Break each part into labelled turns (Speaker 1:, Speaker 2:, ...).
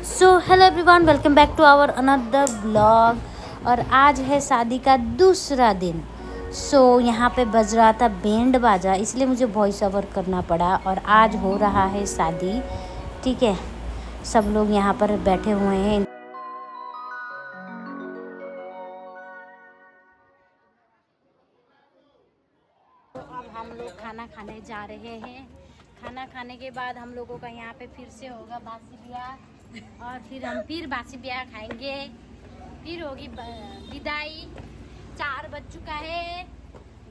Speaker 1: So hello everyone, welcome back to our another blog. और आज है शादी का दूसरा दिन। यहाँ पे बज रहा था बैंड बाजा, इसलिए मुझे वॉइस ओवर करना पड़ा। और आज हो रहा है शादी, ठीक है। सब लोग यहाँ पर बैठे हुए हैं। तो अब हम लोग खाना खाने जा रहे हैं। खाना खाने के बाद हम लोगों का यहाँ पे फिर से होगा बासी ब्याह, और फिर हम फिर बासी ब्याह खाएंगे। फिर होगी विदाई। 4 बज चुका है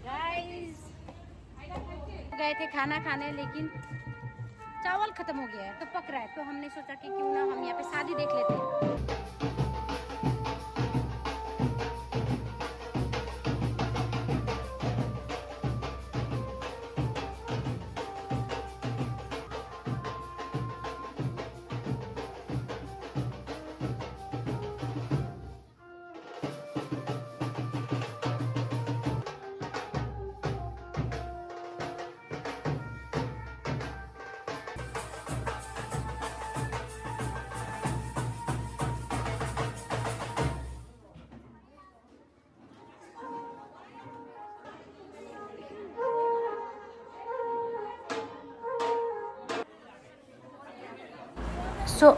Speaker 1: गाइस। गए थे खाना खाने, लेकिन चावल खत्म हो गया है तो पक रहा है, तो हमने सोचा कि क्यों ना हम यहाँ पे शादी देख लेते हैं।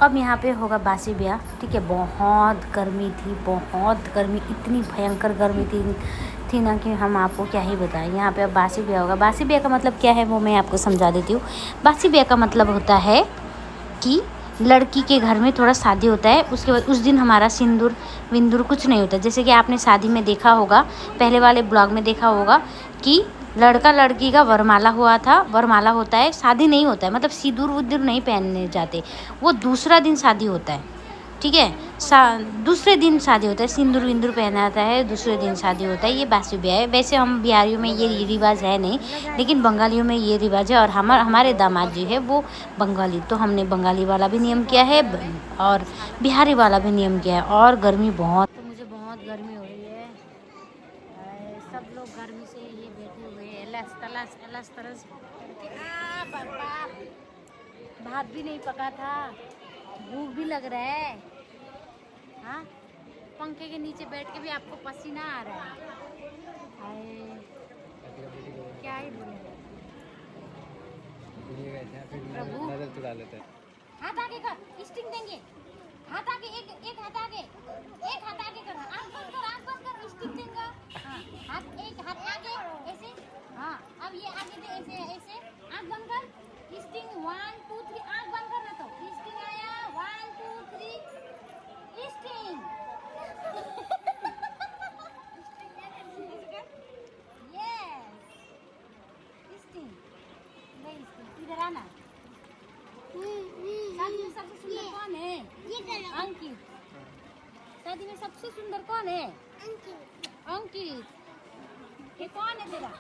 Speaker 1: अब यहाँ पे होगा बासी ब्याह, ठीक है। बहुत गर्मी थी, बहुत गर्मी, इतनी भयंकर गर्मी थी ना कि हम आपको क्या ही बताएं। यहाँ पे अब बासी ब्याह होगा। बासी ब्याह का मतलब क्या है वो मैं आपको समझा देती हूँ। बासी ब्याह का मतलब होता है कि लड़की के घर में थोड़ा शादी होता है, उसके बाद उस दिन हमारा सिंदूर विंदूर कुछ नहीं होता। जैसे कि आपने शादी में देखा होगा, पहले वाले ब्लॉग में देखा होगा कि लड़का लड़की का वरमाला हुआ था। वरमाला होता है, शादी नहीं होता है, मतलब सिंदूर वुदूर नहीं पहनने जाते, वो दूसरा दिन शादी होता है, ठीक है। दूसरे दिन शादी होता है, सिंदूर विंदूर पहनाता है, दूसरे दिन शादी होता है। ये बासी ब्याह है। वैसे हम बिहारियों में ये रिवाज है नहीं, लेकिन बंगालियों में ये रिवाज है। और हमारे दामाद जी है वो बंगाली, तो हमने बंगाली वाला भी नियम किया है और बिहारी वाला भी नियम किया है। और गर्मी बहुत, तो मुझे बहुत गर्मी हो रही है। सब लोग गर्मी से ये बैठे हुए हैं, एलस तरस करके। भात भी नहीं पका था, भूख भी लग रहा है। हाँ, पंखे के नीचे बैठ के भी आपको पसीना आ रहा है। क्या ही बोले प्रभु। हाथ आगे कर, स्टिंग देंगे। हाथ आगे, एक हाथ आगे, एक हाथ आगे कर। आँख बंद कर, स्टिंग देंगे। हाँ, एक हाथ आगे ऐसे। हाँ, अब ये आगे दे, ऐसे ऐसे। आँख बंद कर, स्टिंग 1 2 3। आँख बंद करना, तो स्टिंग आया 1 2 3 स्टिंग। इधर आना। शादी में सबसे सुंदर कौन है? अंकित। शादी में सबसे सुंदर कौन है? अंकित। ये कौन है तेरा?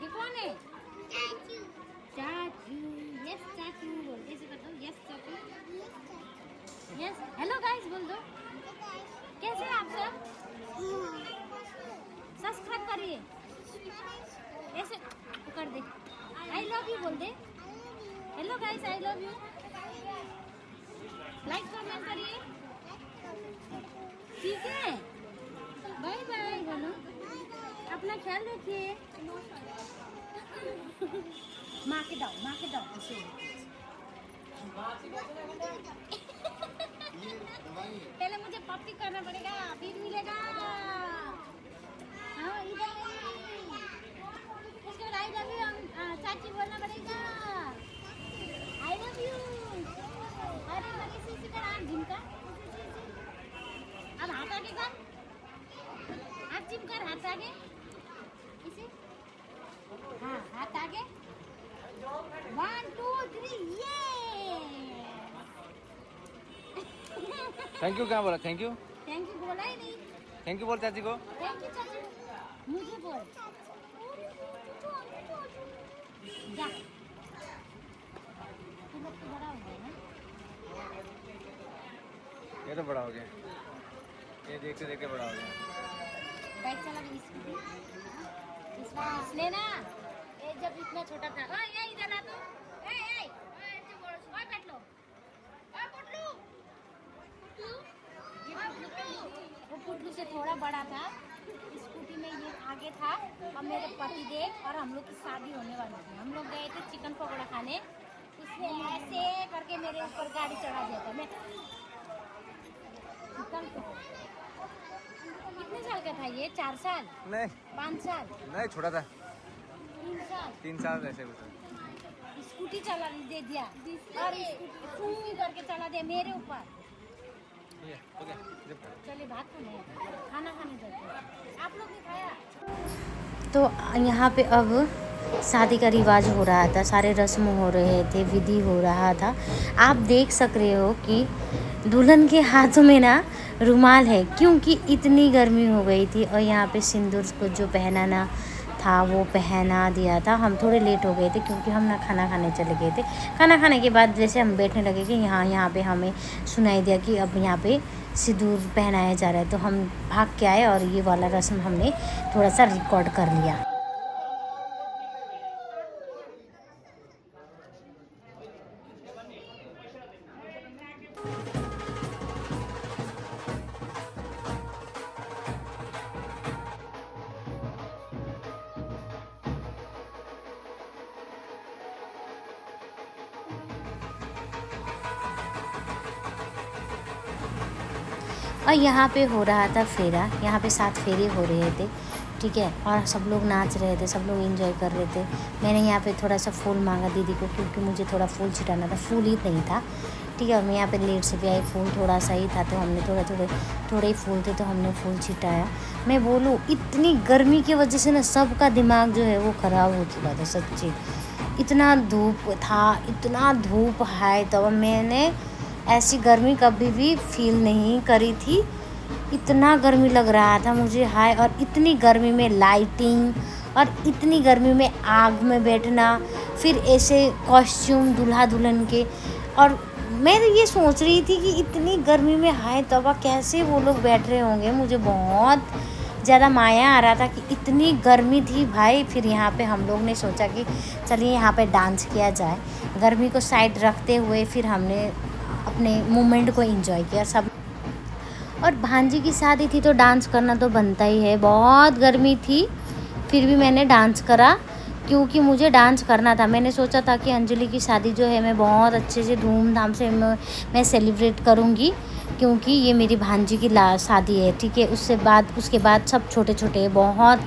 Speaker 1: ये कौन है? चाचू। यस चाचू बोल, ऐसे कर दो। यस चाचू, यस। हेलो गाइस बोल दो। कैसे हैं आप सब? सब्सक्राइब करिए, ऐसे कर दे। आई लव यू बोल दे। Hello guys, I love you. Like comment करिए, ठीक है। बाय बाय बोलो, अपना ख्याल रखिए। माँ के दो ऐसे। पहले मुझे पप्पी करना पड़ेगा, फिर मिलेगा। हाँ, इधर उसके बाद आई लव यू चाची बोलना पड़ेगा। आई लव यू। अरे बड़ी सी कर, आँख झिमका। अब हाथ आगे कर, हाथ चिम कर, हाथ आगे इसे। हाँ, हाथ आगे 1 2 3 ये।
Speaker 2: थैंक यू क्या बोला? थैंक यू
Speaker 1: बोला ही नहीं।
Speaker 2: थैंक यू बोल चाची को।
Speaker 1: थैंक यू चाची, मुझे बोल। जा, तुम लोग तो बड़ा हो गया ना।
Speaker 2: ये तो बड़ा हो गया, ये देखते देखते बड़ा हो गया।
Speaker 1: बाइक चला भी इसने ना, ये जब इतना छोटा था। ये इधर आ, तो ए बैठ लो। स्कूटी से थोड़ा बड़ा था। स्कूटी में ये आगे था और मेरे पति देव और हम लोग की शादी होने वाली थी। हम लोग गए थे चिकन पकौड़ा खाने। उसने ऐसे करके मेरे ऊपर गाड़ी चढ़ा दिया था। मैं चिकन पकौड़ा कितने साल का था ये? 4 साल?
Speaker 2: नहीं
Speaker 1: 5 साल?
Speaker 2: नहीं, छोटा था,
Speaker 1: 3 साल।
Speaker 2: 3 साल ऐसे कुछ।
Speaker 1: स्कूटी चला दे दिया और स्कूटी फूं करके चला दिया मेरे ऊपर।
Speaker 2: हो गया, जब
Speaker 1: चलिए भात खाना खाने जाते हैं। आप लोग ने खाया? तो यहाँ पे अब शादी का रिवाज हो रहा था, सारे रस्म हो रहे थे, विधि हो रहा था। आप देख सक रहे हो कि दुल्हन के हाथों में ना रुमाल है, क्योंकि इतनी गर्मी हो गई थी। और यहाँ पे सिंदूर को जो पहनाना था वो पहना दिया था। हम थोड़े लेट हो गए थे क्योंकि हम ना खाना खाने चले गए थे। खाना खाने के बाद जैसे हम बैठने लगे कि यहाँ पे हमें सुनाई दिया कि अब यहाँ पे सिंदूर पहनाया जा रहा है। तो हम भाग के आए और ये वाला रस्म हमने थोड़ा सा रिकॉर्ड कर लिया। और यहाँ पे हो रहा था फेरा। यहाँ पे 7 फेरे हो रहे थे, ठीक है। और सब लोग नाच रहे थे, सब लोग एंजॉय कर रहे थे। मैंने यहाँ पे थोड़ा सा फूल मांगा दीदी को, क्योंकि मुझे थोड़ा फूल छिटाना था। फूल ही नहीं था, ठीक है। और मैं यहाँ पे लेट से भी आई, फूल थोड़ा सा ही था तो हमने थोड़े ही फूल थे तो हमने फूल छिटाया। मैं बोलूँ इतनी गर्मी की वजह से ना सबका दिमाग जो है वो ख़राब हो चुका था सच्ची। इतना धूप था, इतना धूप है, तो मैंने ऐसी गर्मी कभी भी फील नहीं करी थी। इतना गर्मी लग रहा था मुझे, हाय। और इतनी गर्मी में लाइटिंग और इतनी गर्मी में आग में बैठना, फिर ऐसे कॉस्ट्यूम दूल्हा दुल्हन के। और मैं ये सोच रही थी कि इतनी गर्मी में हाय तौबा कैसे वो लोग बैठ रहे होंगे। मुझे बहुत ज़्यादा माया आ रहा था कि इतनी गर्मी थी भाई। फिर यहाँ पे हम लोग ने सोचा कि चलिए यहाँ पे डांस किया जाए। गर्मी को साइड रखते हुए फिर हमने अपने मोमेंट को एंजॉय किया सब। और भांजी की शादी थी तो डांस करना तो बनता ही है। बहुत गर्मी थी फिर भी मैंने डांस करा, क्योंकि मुझे डांस करना था। मैंने सोचा था कि अंजलि की शादी जो है मैं बहुत अच्छे से धूमधाम से मैं सेलिब्रेट करूँगी, क्योंकि ये मेरी भांजी की शादी है, ठीक है। उसके बाद सब छोटे छोटे बहुत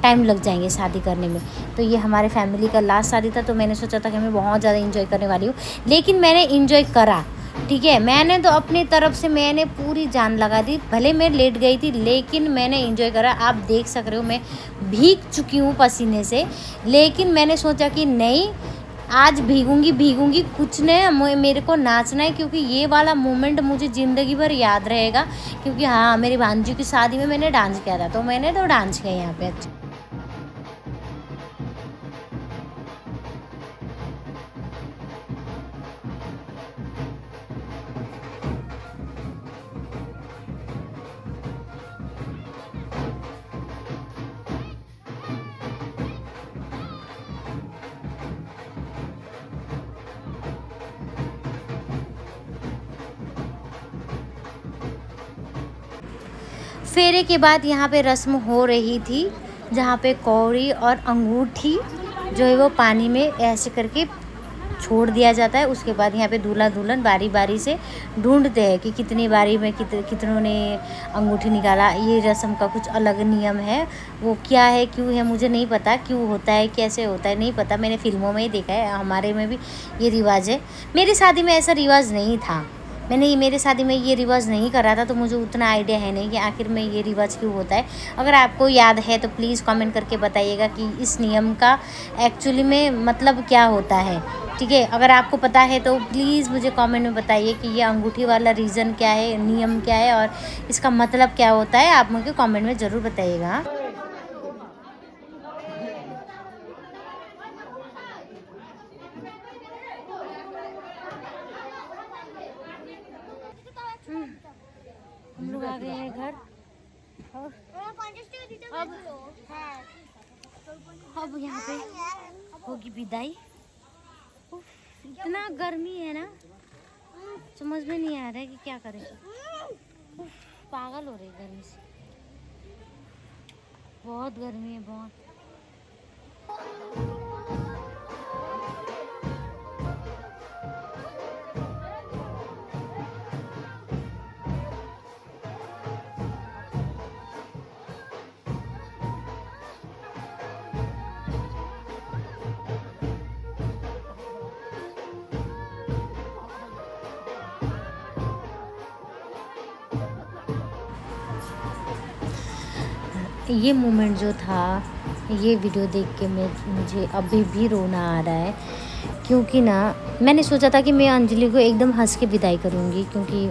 Speaker 1: टाइम लग जाएंगे शादी करने में। तो ये हमारे फैमिली का लास्ट शादी था, तो मैंने सोचा था कि मैं बहुत ज़्यादा इंजॉय करने वाली हूँ। लेकिन मैंने इंजॉय करा, ठीक है। मैंने तो अपनी तरफ से मैंने पूरी जान लगा दी। भले मैं लेट गई थी लेकिन मैंने एंजॉय करा। आप देख सक रहे हो मैं भीग चुकी हूँ पसीने से, लेकिन मैंने सोचा कि नहीं, आज भीगूंगी कुछ नहीं, मेरे को नाचना है, क्योंकि ये वाला मोमेंट मुझे ज़िंदगी भर याद रहेगा। क्योंकि हाँ, मेरी भांजी की शादी में मैंने डांस किया था, तो मैंने तो डांस किया यहाँ पे। अच्छा, फेरे के बाद यहाँ पे रस्म हो रही थी, जहाँ पे कौड़ी और अंगूठी जो है वो पानी में ऐसे करके छोड़ दिया जाता है। उसके बाद यहाँ पे दूल्हा दुल्हन बारी बारी से ढूंढते हैं कि कितनी बारी में कितनों ने अंगूठी निकाला। ये रस्म का कुछ अलग नियम है, वो क्या है क्यों है मुझे नहीं पता, क्यों होता है कैसे होता है नहीं पता। मैंने फिल्मों में ही देखा है, हमारे में भी ये रिवाज है। मेरी शादी में ऐसा रिवाज नहीं था, मेरे शादी में ये रिवाज नहीं करा था, तो मुझे उतना आइडिया है नहीं कि आखिर में ये रिवाज क्यों होता है। अगर आपको याद है तो प्लीज़ कमेंट करके बताइएगा कि इस नियम का एक्चुअली में मतलब क्या होता है, ठीक है। अगर आपको पता है तो प्लीज़ मुझे कमेंट में बताइए कि ये अंगूठी वाला रीज़न क्या है, नियम क्या है और इसका मतलब क्या होता है। आप मुझे कमेंट में ज़रूर बताइएगा। हम लोग आ गए हैं घर और अब यहाँ पे होगी विदाई। इतना गर्मी है ना, समझ में नहीं आ रहा है कि क्या करें। पागल हो रही गर्मी से, बहुत गर्मी है बहुत। ये मोमेंट जो था, ये वीडियो देख के मुझे अभी भी रोना आ रहा है, क्योंकि ना मैंने सोचा था कि मैं अंजलि को एकदम हंस के विदाई करूँगी, क्योंकि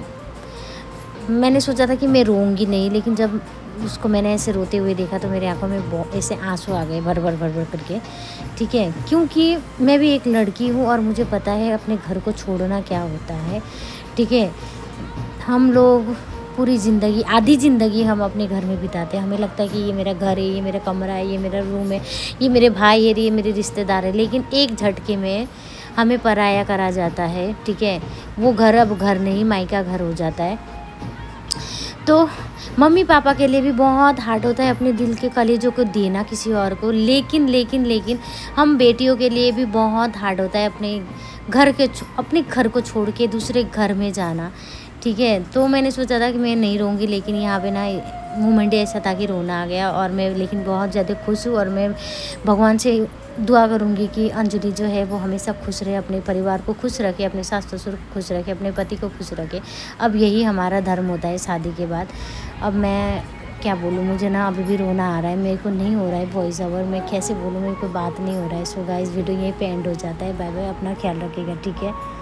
Speaker 1: मैंने सोचा था कि मैं रोऊंगी नहीं, लेकिन जब उसको मैंने ऐसे रोते हुए देखा तो मेरे आंखों में ऐसे आंसू आ गए भर भर भर भर करके, ठीक है। क्योंकि मैं भी एक लड़की हूँ और मुझे पता है अपने घर को छोड़ना क्या होता है, ठीक है। हम लोग पूरी ज़िंदगी, आधी ज़िंदगी हम अपने घर में बिताते हैं, हमें लगता है कि ये मेरा घर है, ये मेरा कमरा है, ये मेरा रूम है, ये मेरे भाई है, ये मेरे रिश्तेदार है, लेकिन एक झटके में हमें पराया करा जाता है, ठीक है। वो घर अब घर नहीं, मायका घर हो जाता है। तो मम्मी पापा के लिए भी बहुत हार्ड होता है अपने दिल के कलेजों को देना किसी और को, लेकिन लेकिन लेकिन हम बेटियों के लिए भी बहुत हार्ड होता है अपने घर को छोड़ के दूसरे घर में जाना, ठीक है। तो मैंने सोचा था कि मैं नहीं रोऊंगी, लेकिन यहाँ पे ना मोमेंट ऐसा था कि रोना आ गया, और मैं लेकिन बहुत ज़्यादा खुश हूँ, और मैं भगवान से दुआ करूँगी कि अंजलि जो है वो हमेशा खुश रहे, अपने परिवार को खुश रखे, अपने सास ससुर को खुश रखे, अपने पति को खुश रखे। अब यही हमारा धर्म होता है शादी के बाद। अब मैं क्या बोलूँ, मुझे ना अभी भी रोना आ रहा है, मेरे को नहीं हो रहा है वॉइस ओवर, मैं कैसे बोलूँ, मेरे को बात नहीं हो रहा है। सो गाइस वीडियो यहीं पे एंड हो जाता है। बाय बाय, अपना ख्याल रखिएगा, ठीक है।